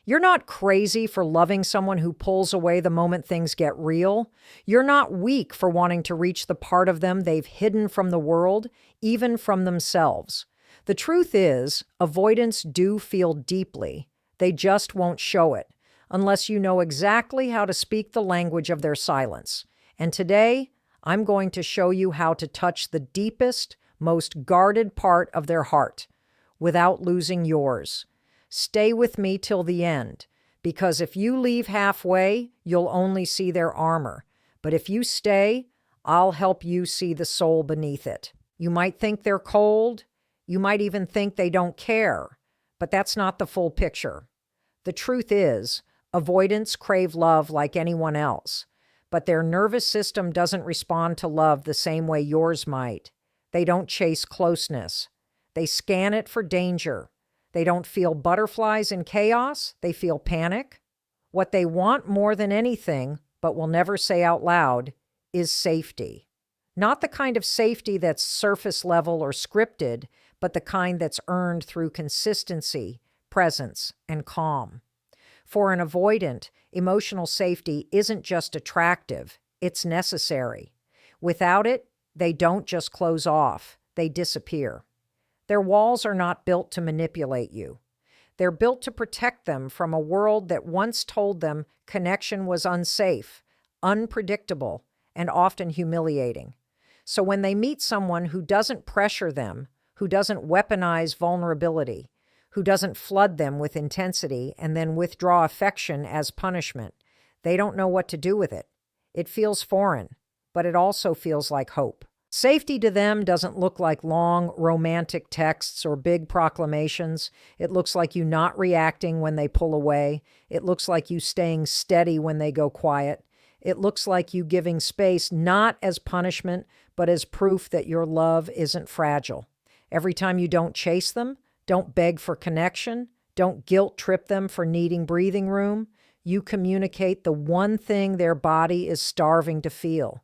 You're not crazy for loving someone who pulls away the moment things get real. You're not weak for wanting to reach the part of them they've hidden from the world, even from themselves. The truth is, avoidants do feel deeply. They just won't show it, unless you know exactly how to speak the language of their silence. And today, I'm going to show you how to touch the deepest, most guarded part of their heart without losing yours. Stay with me till the end, because if you leave halfway, you'll only see their armor. But if you stay, I'll help you see the soul beneath it. You might think they're cold. You might even think they don't care. But that's not the full picture. The truth is, avoidants crave love like anyone else. But their nervous system doesn't respond to love the same way yours might. They don't chase closeness. They scan it for danger. They don't feel butterflies in chaos. They feel panic. What they want more than anything, but will never say out loud, is safety. Not the kind of safety that's surface level or scripted, but the kind that's earned through consistency, presence, and calm. For an avoidant, emotional safety isn't just attractive, it's necessary. Without it, they don't just close off, they disappear. Their walls are not built to manipulate you. They're built to protect them from a world that once told them connection was unsafe, unpredictable, and often humiliating. So when they meet someone who doesn't pressure them, who doesn't weaponize vulnerability, who doesn't flood them with intensity and then withdraw affection as punishment, they don't know what to do with it. It feels foreign, but it also feels like hope. Safety to them doesn't look like long, romantic texts or big proclamations. It looks like you not reacting when they pull away. It looks like you staying steady when they go quiet. It looks like you giving space not as punishment, but as proof that your love isn't fragile. Every time you don't chase them, don't beg for connection, don't guilt trip them for needing breathing room, you communicate the one thing their body is starving to feel.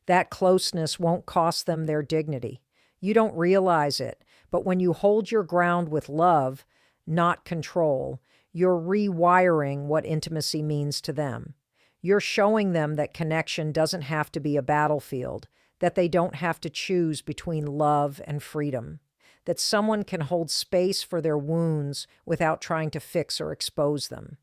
That closeness won't cost them their dignity. You don't realize it, but when you hold your ground with love, not control, you're rewiring what intimacy means to them. You're showing them that connection doesn't have to be a battlefield, that they don't have to choose between love and freedom, that someone can hold space for their wounds without trying to fix or expose them.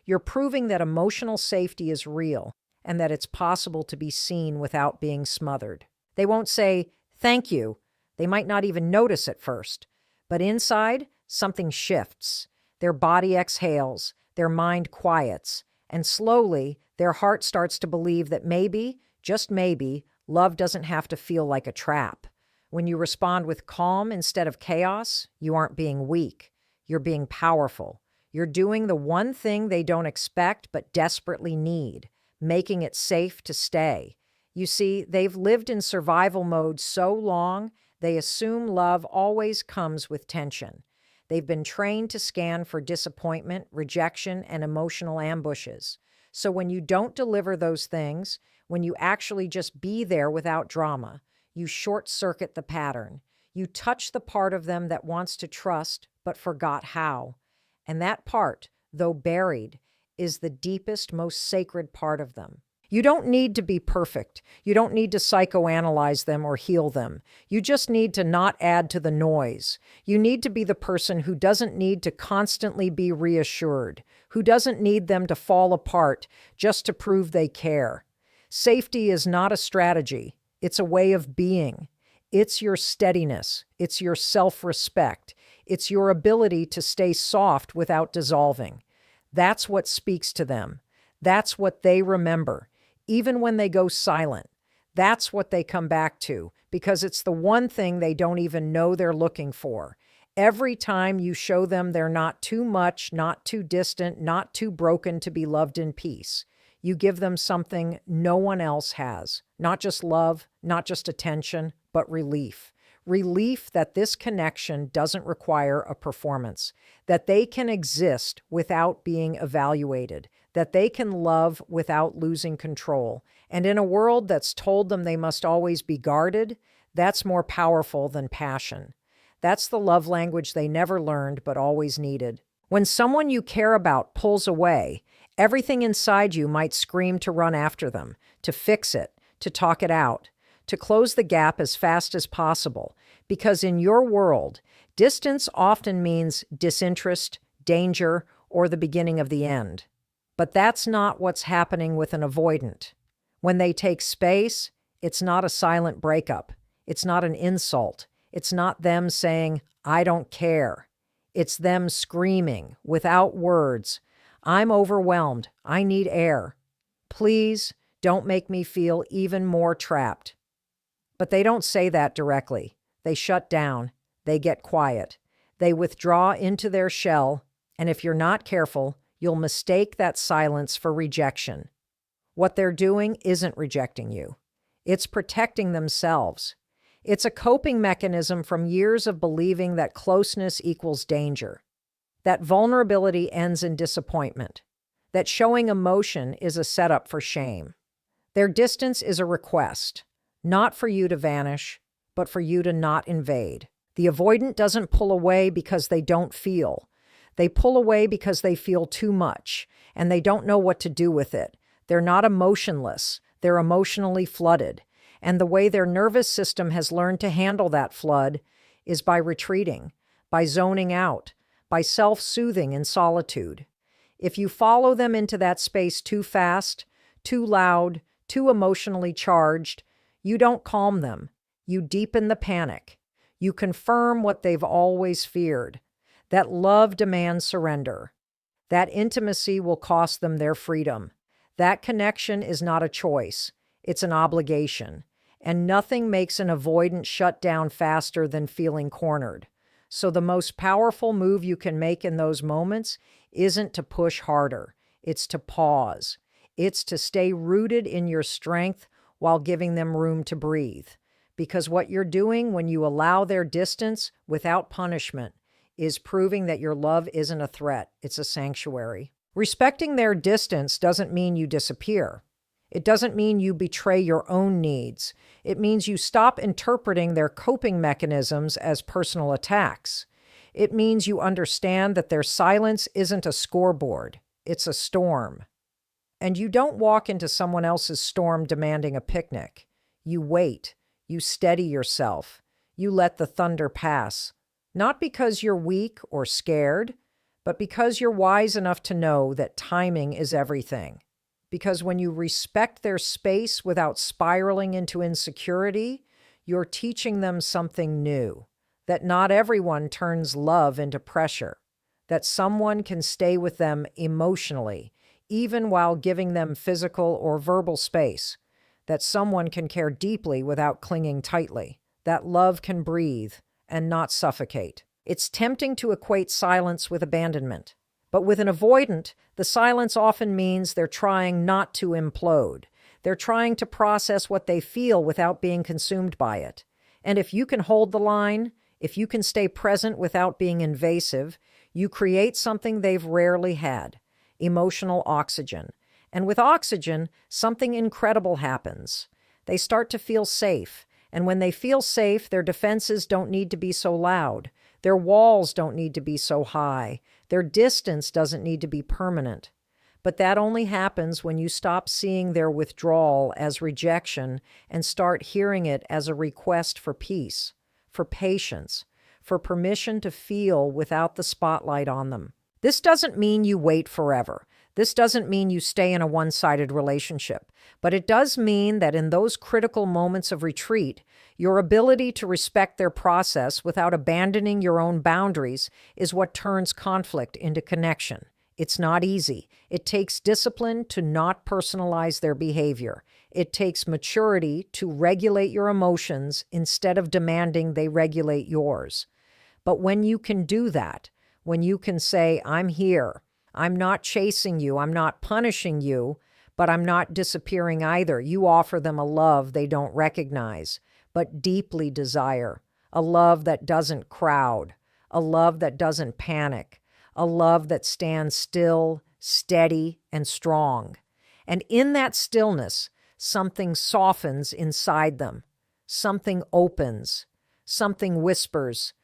You're proving that emotional safety is real, and that it's possible to be seen without being smothered. They won't say, "Thank you." They might not even notice at first. But inside, something shifts. Their body exhales, their mind quiets, and slowly, their heart starts to believe that maybe, just maybe, love doesn't have to feel like a trap. When you respond with calm instead of chaos, you aren't being weak. You're being powerful. You're doing the one thing they don't expect but desperately need, making it safe to stay. You see, they've lived in survival mode so long, they assume love always comes with tension. They've been trained to scan for disappointment, rejection, and emotional ambushes. So when you don't deliver those things, when you actually just be there without drama, you short-circuit the pattern. You touch the part of them that wants to trust but forgot how. And that part, though buried, is the deepest, most sacred part of them. You don't need to be perfect. You don't need to psychoanalyze them or heal them. You just need to not add to the noise. You need to be the person who doesn't need to constantly be reassured, who doesn't need them to fall apart just to prove they care. Safety is not a strategy. It's a way of being. It's your steadiness. It's your self-respect. It's your ability to stay soft without dissolving. That's what speaks to them. That's what they remember, even when they go silent. That's what they come back to, because it's the one thing they don't even know they're looking for. Every time you show them they're not too much, not too distant, not too broken to be loved in peace, you give them something no one else has. Not just love, not just attention, but relief. Relief that this connection doesn't require a performance, that they can exist without being evaluated, that they can love without losing control. And in a world that's told them they must always be guarded, that's more powerful than passion. That's the love language they never learned but always needed. When someone you care about pulls away, everything inside you might scream to run after them, to fix it, to talk it out, to close the gap as fast as possible, because in your world, distance often means disinterest, danger, or the beginning of the end. But that's not what's happening with an avoidant. When they take space, it's not a silent breakup. It's not an insult. It's not them saying, "I don't care." It's them screaming, without words, "I'm overwhelmed. I need air. Please don't make me feel even more trapped." But they don't say that directly. They shut down. They get quiet. They withdraw into their shell, and if you're not careful, you'll mistake that silence for rejection. What they're doing isn't rejecting you. It's protecting themselves. It's a coping mechanism from years of believing that closeness equals danger, that vulnerability ends in disappointment, that showing emotion is a setup for shame. Their distance is a request, not for you to vanish, but for you to not invade. The avoidant doesn't pull away because they don't feel. They pull away because they feel too much, and they don't know what to do with it. They're not emotionless. They're emotionally flooded. And the way their nervous system has learned to handle that flood is by retreating, by zoning out, by self-soothing in solitude. If you follow them into that space too fast, too loud, too emotionally charged, you don't calm them. You deepen the panic. You confirm what they've always feared, that love demands surrender. That intimacy will cost them their freedom. That connection is not a choice. It's an obligation. And nothing makes an avoidant shut down faster than feeling cornered. So the most powerful move you can make in those moments isn't to push harder. It's to pause. It's to stay rooted in your strength while giving them room to breathe. Because what you're doing when you allow their distance without punishment is proving that your love isn't a threat, it's a sanctuary. Respecting their distance doesn't mean you disappear. It doesn't mean you betray your own needs. It means you stop interpreting their coping mechanisms as personal attacks. It means you understand that their silence isn't a scoreboard, it's a storm. And you don't walk into someone else's storm demanding a picnic. You wait. You steady yourself. You let the thunder pass. Not because you're weak or scared, but because you're wise enough to know that timing is everything. Because when you respect their space without spiraling into insecurity, you're teaching them something new. That not everyone turns love into pressure. That someone can stay with them emotionally, even while giving them physical or verbal space. That someone can care deeply without clinging tightly. That love can breathe and not suffocate. It's tempting to equate silence with abandonment. But with an avoidant, the silence often means they're trying not to implode. They're trying to process what they feel without being consumed by it. And if you can hold the line, if you can stay present without being invasive, you create something they've rarely had: emotional oxygen. And with oxygen, something incredible happens. They start to feel safe. And when they feel safe, their defenses don't need to be so loud. Their walls don't need to be so high. Their distance doesn't need to be permanent. But that only happens when you stop seeing their withdrawal as rejection and start hearing it as a request for peace, for patience, for permission to feel without the spotlight on them. This doesn't mean you wait forever. This doesn't mean you stay in a one-sided relationship, but it does mean that in those critical moments of retreat, your ability to respect their process without abandoning your own boundaries is what turns conflict into connection. It's not easy. It takes discipline to not personalize their behavior. It takes maturity to regulate your emotions instead of demanding they regulate yours. But when you can do that, when you can say, "I'm here, I'm not chasing you, I'm not punishing you, but I'm not disappearing either," you offer them a love they don't recognize, but deeply desire, a love that doesn't crowd, a love that doesn't panic, a love that stands still, steady, and strong. And in that stillness, something softens inside them, something opens, something whispers,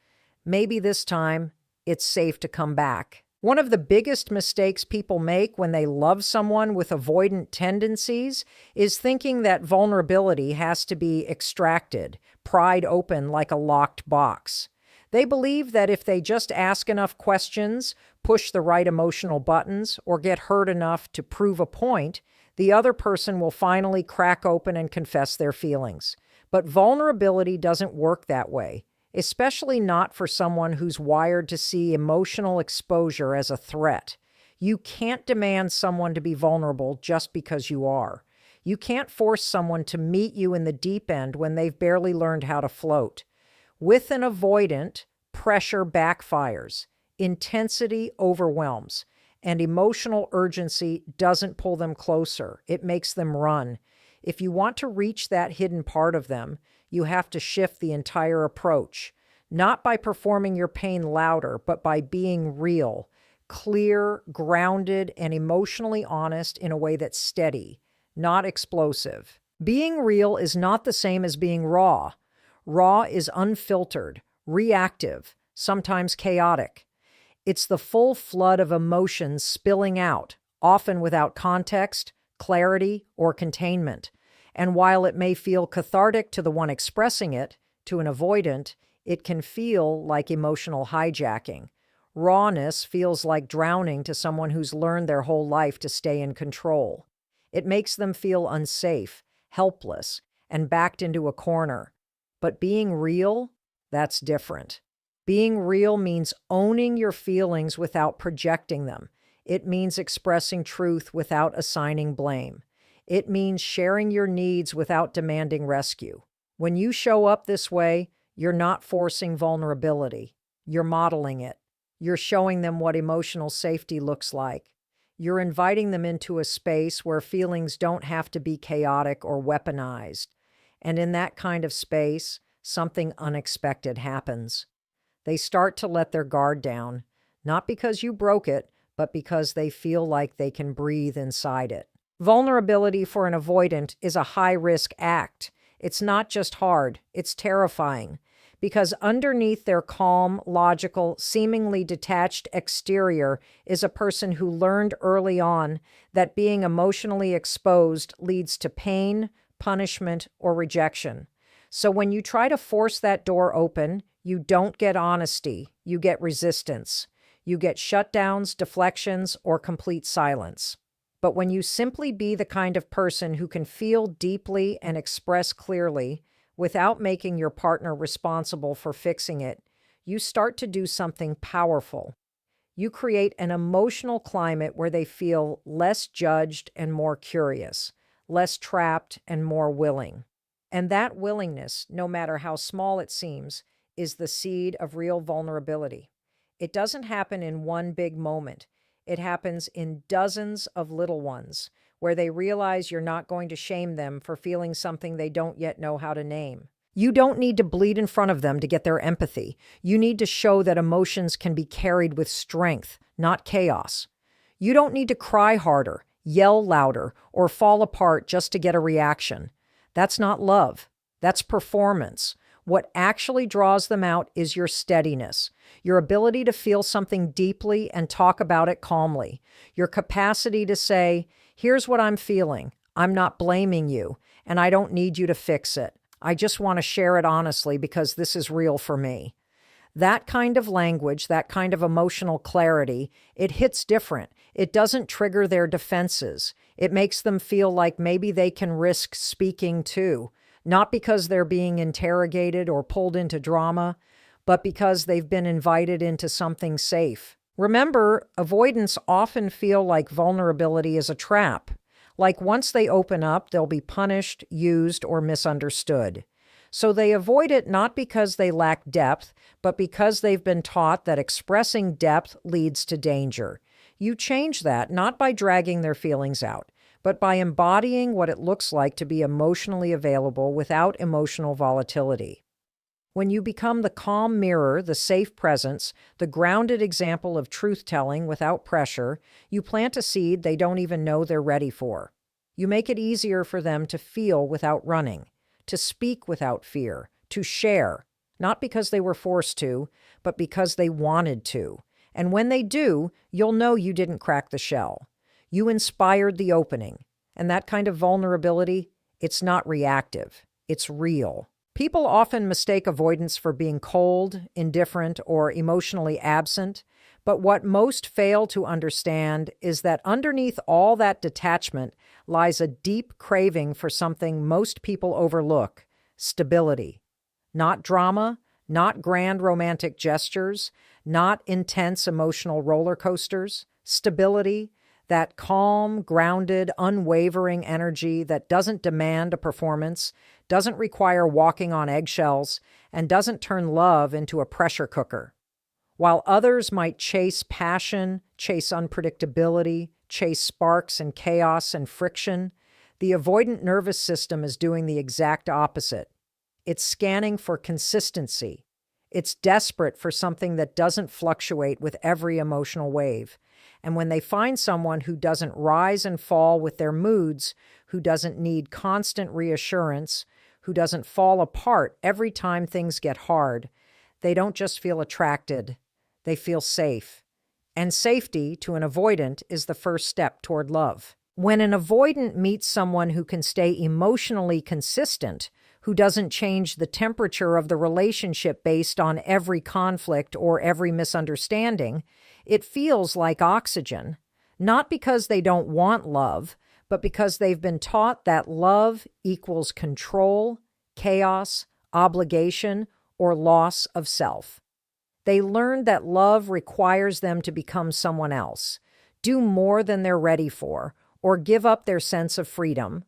"Maybe this time it's safe to come back." One of the biggest mistakes people make when they love someone with avoidant tendencies is thinking that vulnerability has to be extracted, pried open like a locked box. They believe that if they just ask enough questions, push the right emotional buttons, or get hurt enough to prove a point, the other person will finally crack open and confess their feelings. But vulnerability doesn't work that way, especially not for someone who's wired to see emotional exposure as a threat. You can't demand someone to be vulnerable just because you are. You can't force someone to meet you in the deep end when they've barely learned how to float. With an avoidant, pressure backfires, intensity overwhelms, and emotional urgency doesn't pull them closer. It makes them run. If you want to reach that hidden part of them, you have to shift the entire approach, not by performing your pain louder, but by being real, clear, grounded, and emotionally honest in a way that's steady, not explosive. Being real is not the same as being raw. Raw is unfiltered, reactive, sometimes chaotic. It's the full flood of emotions spilling out, often without context, clarity, or containment. And while it may feel cathartic to the one expressing it, to an avoidant, it can feel like emotional hijacking. Rawness feels like drowning to someone who's learned their whole life to stay in control. It makes them feel unsafe, helpless, and backed into a corner. But being real, that's different. Being real means owning your feelings without projecting them. It means expressing truth without assigning blame. It means sharing your needs without demanding rescue. When you show up this way, you're not forcing vulnerability. You're modeling it. You're showing them what emotional safety looks like. You're inviting them into a space where feelings don't have to be chaotic or weaponized. And in that kind of space, something unexpected happens. They start to let their guard down, not because you broke it, but because they feel like they can breathe inside it. Vulnerability for an avoidant is a high-risk act. It's not just hard, it's terrifying. Because underneath their calm, logical, seemingly detached exterior is a person who learned early on that being emotionally exposed leads to pain, punishment, or rejection. So when you try to force that door open, you don't get honesty, you get resistance. You get shutdowns, deflections, or complete silence. But when you simply be the kind of person who can feel deeply and express clearly, without making your partner responsible for fixing it, you start to do something powerful. You create an emotional climate where they feel less judged and more curious, less trapped and more willing. And that willingness, no matter how small it seems, is the seed of real vulnerability. It doesn't happen in one big moment. It happens in dozens of little ones, where they realize you're not going to shame them for feeling something they don't yet know how to name. You don't need to bleed in front of them to get their empathy. You need to show that emotions can be carried with strength, not chaos. You don't need to cry harder, yell louder, or fall apart just to get a reaction. That's not love. That's performance. What actually draws them out is your steadiness, your ability to feel something deeply and talk about it calmly, your capacity to say, here's what I'm feeling. I'm not blaming you, and I don't need you to fix it. I just want to share it honestly because this is real for me. That kind of language, that kind of emotional clarity, it hits different. It doesn't trigger their defenses. It makes them feel like maybe they can risk speaking too. Not because they're being interrogated or pulled into drama, but because they've been invited into something safe. Remember, avoidants often feel like vulnerability is a trap. Like once they open up, they'll be punished, used, or misunderstood. So they avoid it not because they lack depth, but because they've been taught that expressing depth leads to danger. You change that not by dragging their feelings out, but by embodying what it looks like to be emotionally available without emotional volatility. When you become the calm mirror, the safe presence, the grounded example of truth-telling without pressure, you plant a seed they don't even know they're ready for. You make it easier for them to feel without running, to speak without fear, to share, not because they were forced to, but because they wanted to. And when they do, you'll know you didn't crack the shell. You inspired the opening. And that kind of vulnerability, it's not reactive. It's real. People often mistake avoidance for being cold, indifferent, or emotionally absent. But what most fail to understand is that underneath all that detachment lies a deep craving for something most people overlook: stability. Not drama, not grand romantic gestures, not intense emotional roller coasters. Stability, that calm, grounded, unwavering energy that doesn't demand a performance, doesn't require walking on eggshells, and doesn't turn love into a pressure cooker. While others might chase passion, chase unpredictability, chase sparks and chaos and friction, the avoidant nervous system is doing the exact opposite. It's scanning for consistency. It's desperate for something that doesn't fluctuate with every emotional wave. And when they find someone who doesn't rise and fall with their moods, who doesn't need constant reassurance, who doesn't fall apart every time things get hard, they don't just feel attracted, they feel safe. And safety, to an avoidant, is the first step toward love. When an avoidant meets someone who can stay emotionally consistent, who doesn't change the temperature of the relationship based on every conflict or every misunderstanding, it feels like oxygen, not because they don't want love, but because they've been taught that love equals control, chaos, obligation, or loss of self. They learned that love requires them to become someone else, do more than they're ready for, or give up their sense of freedom.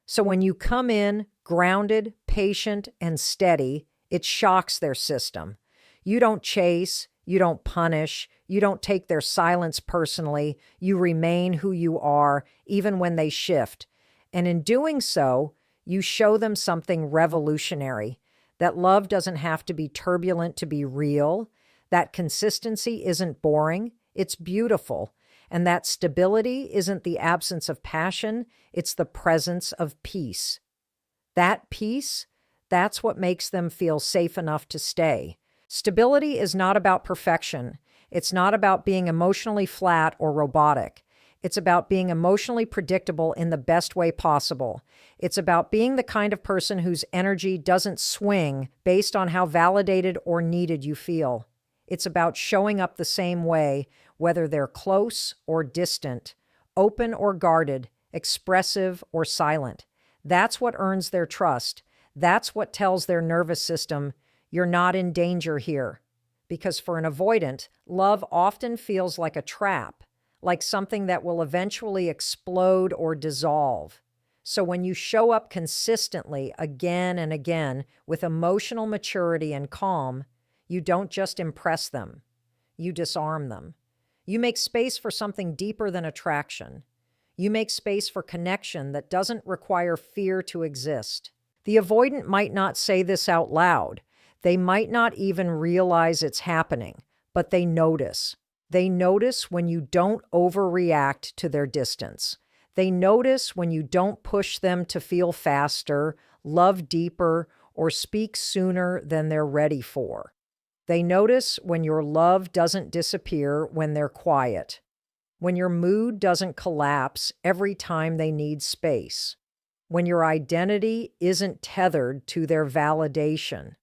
So when you come in grounded, patient, and steady, it shocks their system. You don't chase, you don't punish, you don't take their silence personally, you remain who you are, even when they shift. And in doing so, you show them something revolutionary, that love doesn't have to be turbulent to be real, that consistency isn't boring, it's beautiful, and that stability isn't the absence of passion, it's the presence of peace. That peace, that's what makes them feel safe enough to stay. Stability is not about perfection. It's not about being emotionally flat or robotic. It's about being emotionally predictable in the best way possible. It's about being the kind of person whose energy doesn't swing based on how validated or needed you feel. It's about showing up the same way, whether they're close or distant, open or guarded, expressive or silent. That's what earns their trust. That's what tells their nervous system, you're not in danger here. Because for an avoidant, love often feels like a trap, like something that will eventually explode or dissolve. So when you show up consistently again and again with emotional maturity and calm, you don't just impress them, you disarm them. You make space for something deeper than attraction. You make space for connection that doesn't require fear to exist. The avoidant might not say this out loud. They might not even realize it's happening, but they notice. They notice when you don't overreact to their distance. They notice when you don't push them to feel faster, love deeper, or speak sooner than they're ready for. They notice when your love doesn't disappear when they're quiet, when your mood doesn't collapse every time they need space, when your identity isn't tethered to their validation.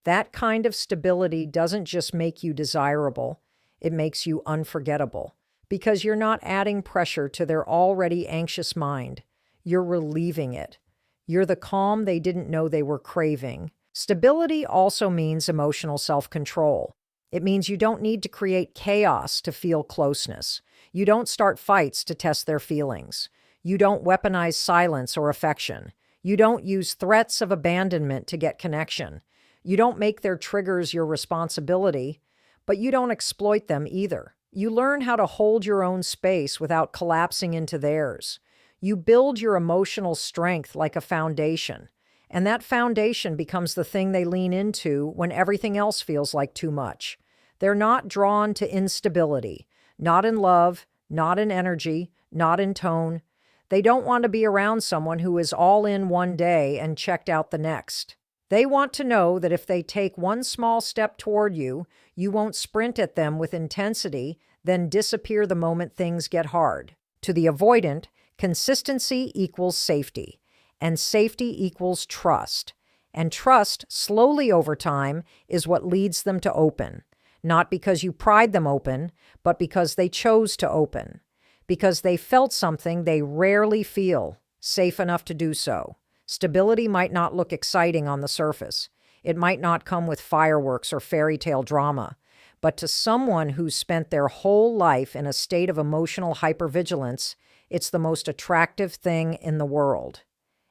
That kind of stability doesn't just make you desirable, it makes you unforgettable, because you're not adding pressure to their already anxious mind. You're relieving it. You're the calm they didn't know they were craving. Stability also means emotional self-control. It means you don't need to create chaos to feel closeness. You don't start fights to test their feelings. You don't weaponize silence or affection. You don't use threats of abandonment to get connection. You don't make their triggers your responsibility, but you don't exploit them either. You learn how to hold your own space without collapsing into theirs. You build your emotional strength like a foundation, and that foundation becomes the thing they lean into when everything else feels like too much. They're not drawn to instability, not in love, not in energy, not in tone. They don't want to be around someone who is all in one day and checked out the next. They want to know that if they take one small step toward you, You won't sprint at them with intensity, then disappear the moment things get hard. To the avoidant, consistency equals safety, and safety equals trust. And trust, slowly over time, is what leads them to open. Not because you pried them open, but because they chose to open. Because they felt something they rarely feel, safe enough to do so. Stability might not look exciting on the surface. It might not come with fireworks or fairy tale drama. But to someone who's spent their whole life in a state of emotional hypervigilance, it's the most attractive thing in the world.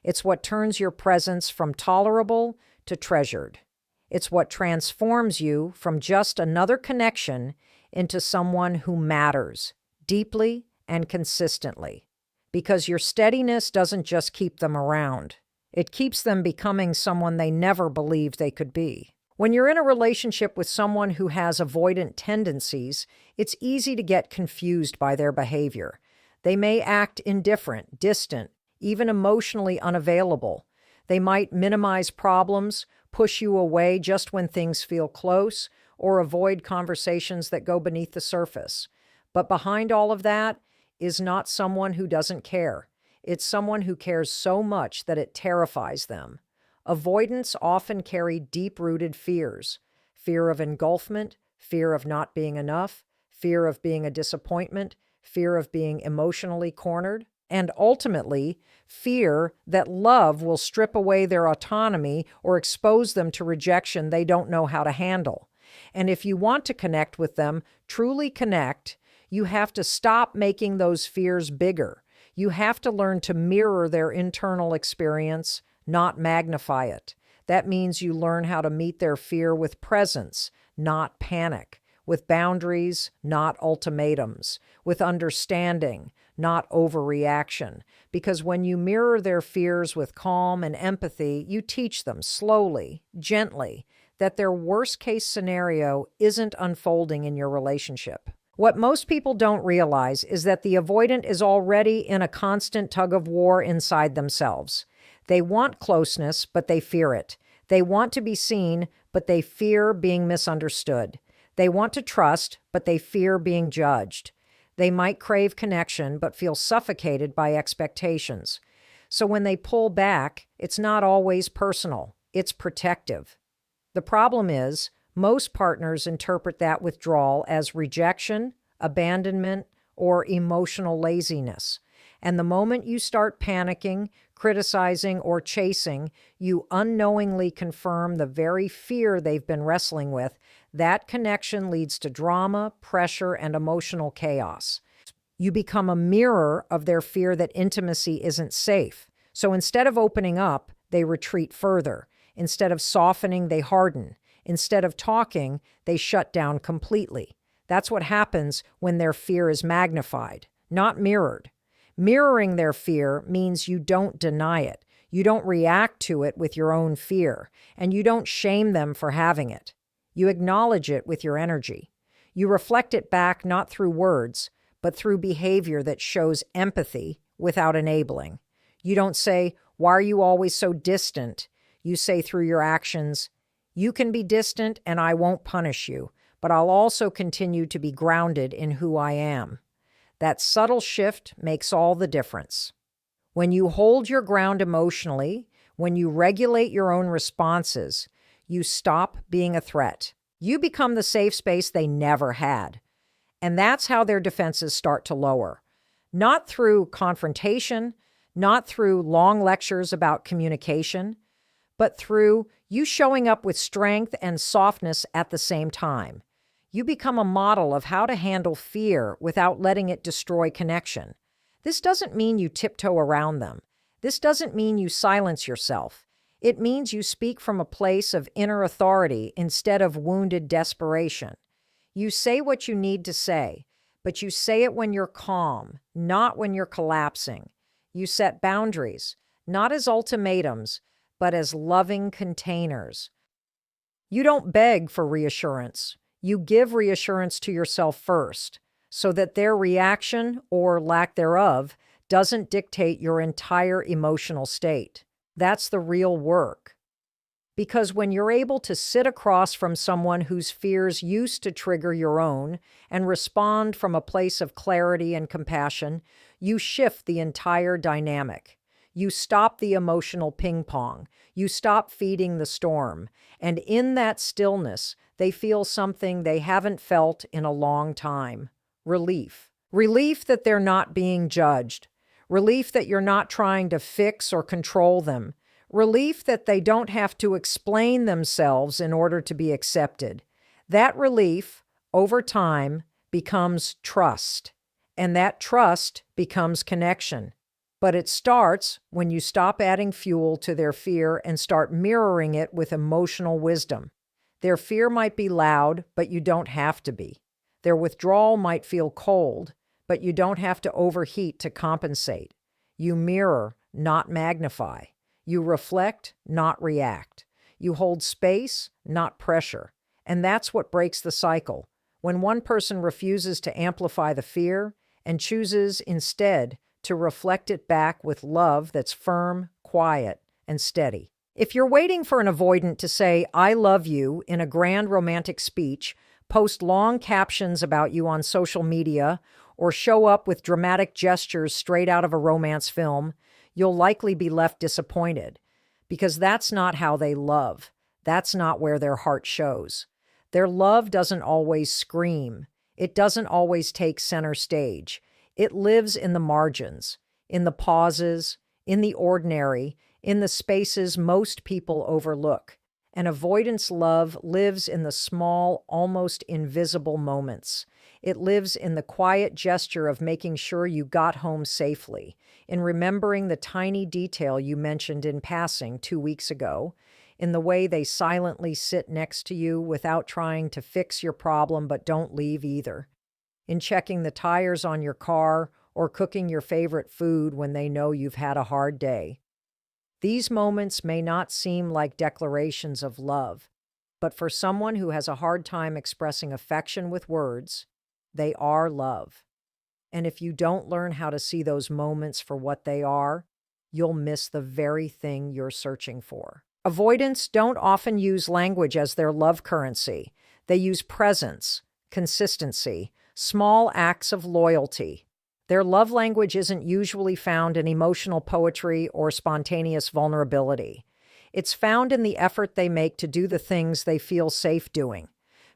It's what turns your presence from tolerable to treasured. It's what transforms you from just another connection into someone who matters deeply and consistently. Because your steadiness doesn't just keep them around. It keeps them becoming someone they never believed they could be. When you're in a relationship with someone who has avoidant tendencies, it's easy to get confused by their behavior. They may act indifferent, distant, even emotionally unavailable. They might minimize problems, push you away just when things feel close, or avoid conversations that go beneath the surface. But behind all of that is not someone who doesn't care. It's someone who cares so much that it terrifies them. Avoidants often carry deep-rooted fears. Fear of engulfment, fear of not being enough, fear of being a disappointment, fear of being emotionally cornered, and ultimately, fear that love will strip away their autonomy or expose them to rejection they don't know how to handle. And if you want to connect with them, truly connect, you have to stop making those fears bigger. You have to learn to mirror their internal experience, not magnify it. That means you learn how to meet their fear with presence, not panic, with boundaries, not ultimatums, with understanding, not overreaction. Because when you mirror their fears with calm and empathy, you teach them slowly, gently, that their worst-case scenario isn't unfolding in your relationship. What most people don't realize is that the avoidant is already in a constant tug-of-war inside themselves. They want closeness, but they fear it. They want to be seen, but they fear being misunderstood. They want to trust, but they fear being judged. They might crave connection, but feel suffocated by expectations. So when they pull back, it's not always personal. It's protective. The problem is, most partners interpret that withdrawal as rejection, abandonment, or emotional laziness. And the moment you start panicking, criticizing, or chasing, you unknowingly confirm the very fear they've been wrestling with. That connection leads to drama, pressure, and emotional chaos. You become a mirror of their fear that intimacy isn't safe. So instead of opening up, they retreat further. Instead of softening, they harden. Instead of talking, they shut down completely. That's what happens when their fear is magnified, not mirrored. Mirroring their fear means you don't deny it. You don't react to it with your own fear, and you don't shame them for having it. You acknowledge it with your energy. You reflect it back not through words, but through behavior that shows empathy without enabling. You don't say, "Why are you always so distant?" You say through your actions, "You can be distant and I won't punish you, but I'll also continue to be grounded in who I am." That subtle shift makes all the difference. When you hold your ground emotionally, when you regulate your own responses, you stop being a threat. You become the safe space they never had. And that's how their defenses start to lower. Not through confrontation, not through long lectures about communication, but through you showing up with strength and softness at the same time. You become a model of how to handle fear without letting it destroy connection. This doesn't mean you tiptoe around them. This doesn't mean you silence yourself. It means you speak from a place of inner authority instead of wounded desperation. You say what you need to say, but you say it when you're calm, not when you're collapsing. You set boundaries, not as ultimatums, but as loving containers. You don't beg for reassurance. You give reassurance to yourself first, so that their reaction, or lack thereof, doesn't dictate your entire emotional state. That's the real work. Because when you're able to sit across from someone whose fears used to trigger your own and respond from a place of clarity and compassion, you shift the entire dynamic. You stop the emotional ping pong. You stop feeding the storm. And in that stillness, they feel something they haven't felt in a long time. Relief. Relief that they're not being judged. Relief that you're not trying to fix or control them. Relief that they don't have to explain themselves in order to be accepted. That relief, over time, becomes trust. And that trust becomes connection. But it starts when you stop adding fuel to their fear and start mirroring it with emotional wisdom. Their fear might be loud, but you don't have to be. Their withdrawal might feel cold, but you don't have to overheat to compensate. You mirror, not magnify. You reflect, not react. You hold space, not pressure. And that's what breaks the cycle. When one person refuses to amplify the fear and chooses instead to reflect it back with love that's firm, quiet, and steady. If you're waiting for an avoidant to say, "I love you," in a grand romantic speech, post long captions about you on social media, or show up with dramatic gestures straight out of a romance film, you'll likely be left disappointed, because that's not how they love. That's not where their heart shows. Their love doesn't always scream. It doesn't always take center stage. It lives in the margins, in the pauses, in the ordinary, in the spaces most people overlook. And avoidance love lives in the small, almost invisible moments. It lives in the quiet gesture of making sure you got home safely, in remembering the tiny detail you mentioned in passing 2 weeks ago, in the way they silently sit next to you without trying to fix your problem but don't leave either, in checking the tires on your car or cooking your favorite food when they know you've had a hard day. These moments may not seem like declarations of love, but for someone who has a hard time expressing affection with words, they are love. And if you don't learn how to see those moments for what they are, you'll miss the very thing you're searching for. Avoidants don't often use language as their love currency. They use presence, consistency, small acts of loyalty. Their love language isn't usually found in emotional poetry or spontaneous vulnerability. It's found in the effort they make to do the things they feel safe doing.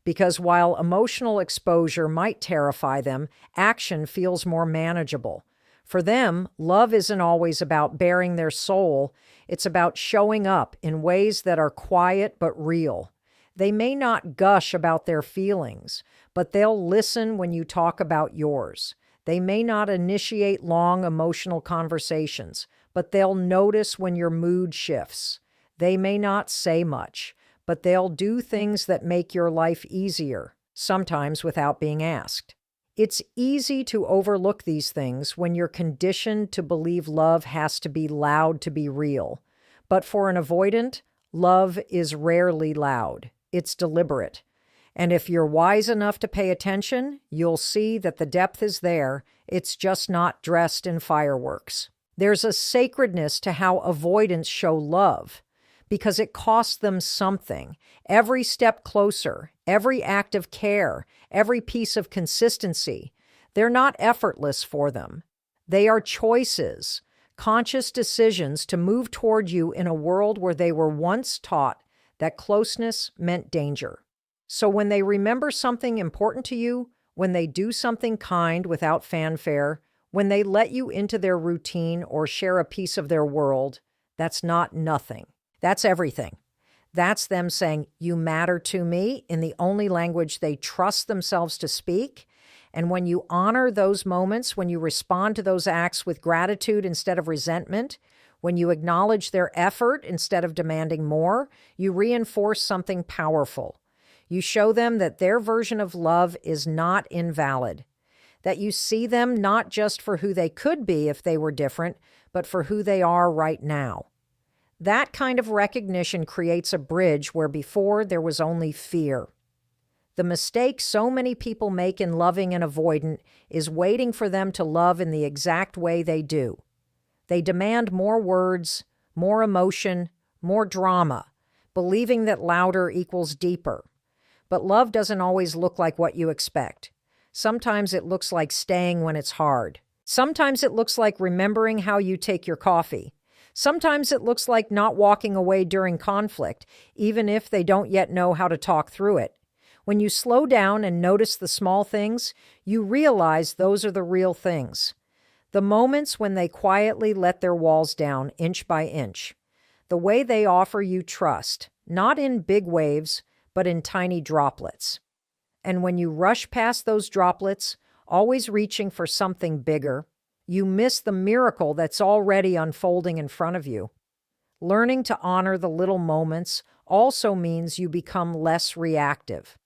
Because while emotional exposure might terrify them, action feels more manageable. For them, love isn't always about bearing their soul. It's about showing up in ways that are quiet but real. They may not gush about their feelings, but they'll listen when you talk about yours. They may not initiate long emotional conversations, but they'll notice when your mood shifts. They may not say much, but they'll do things that make your life easier, sometimes without being asked. It's easy to overlook these things when you're conditioned to believe love has to be loud to be real. But for an avoidant, love is rarely loud. It's deliberate. And if you're wise enough to pay attention, you'll see that the depth is there. It's just not dressed in fireworks. There's a sacredness to how avoidants show love, because it costs them something. Every step closer, every act of care, every piece of consistency. They're not effortless for them. They are choices, conscious decisions to move toward you in a world where they were once taught that closeness meant danger. So when they remember something important to you, when they do something kind without fanfare, when they let you into their routine or share a piece of their world, that's not nothing. That's everything. That's them saying, "You matter to me," in the only language they trust themselves to speak. And when you honor those moments, when you respond to those acts with gratitude instead of resentment, when you acknowledge their effort instead of demanding more, you reinforce something powerful. You show them that their version of love is not invalid, that you see them not just for who they could be if they were different, but for who they are right now. That kind of recognition creates a bridge where before there was only fear. The mistake so many people make in loving an avoidant is waiting for them to love in the exact way they do. They demand more words, more emotion, more drama, believing that louder equals deeper. But love doesn't always look like what you expect. Sometimes it looks like staying when it's hard. Sometimes it looks like remembering how you take your coffee. Sometimes it looks like not walking away during conflict, even if they don't yet know how to talk through it. When you slow down and notice the small things, you realize those are the real things. The moments when they quietly let their walls down inch by inch. The way they offer you trust, not in big waves, but in tiny droplets. And when you rush past those droplets, always reaching for something bigger, you miss the miracle that's already unfolding in front of you. Learning to honor the little moments also means you become less reactive.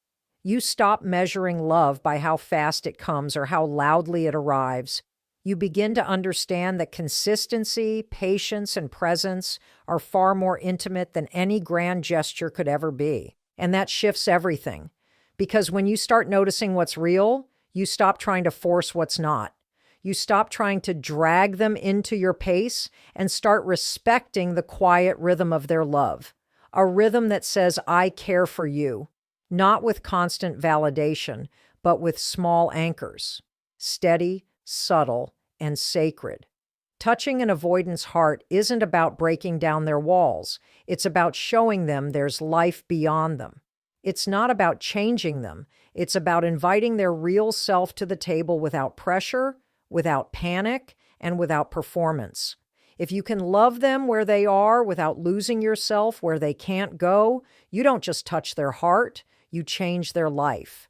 You stop measuring love by how fast it comes or how loudly it arrives. You begin to understand that consistency, patience, and presence are far more intimate than any grand gesture could ever be. And that shifts everything. Because when you start noticing what's real, you stop trying to force what's not. You stop trying to drag them into your pace and start respecting the quiet rhythm of their love. A rhythm that says, I care for you. Not with constant validation, but with small anchors. Steady, subtle, and sacred. Touching an avoidant's heart isn't about breaking down their walls. It's about showing them there's life beyond them. It's not about changing them. It's about inviting their real self to the table without pressure, without panic, and without performance. If you can love them where they are without losing yourself where they can't go, you don't just touch their heart, you change their life.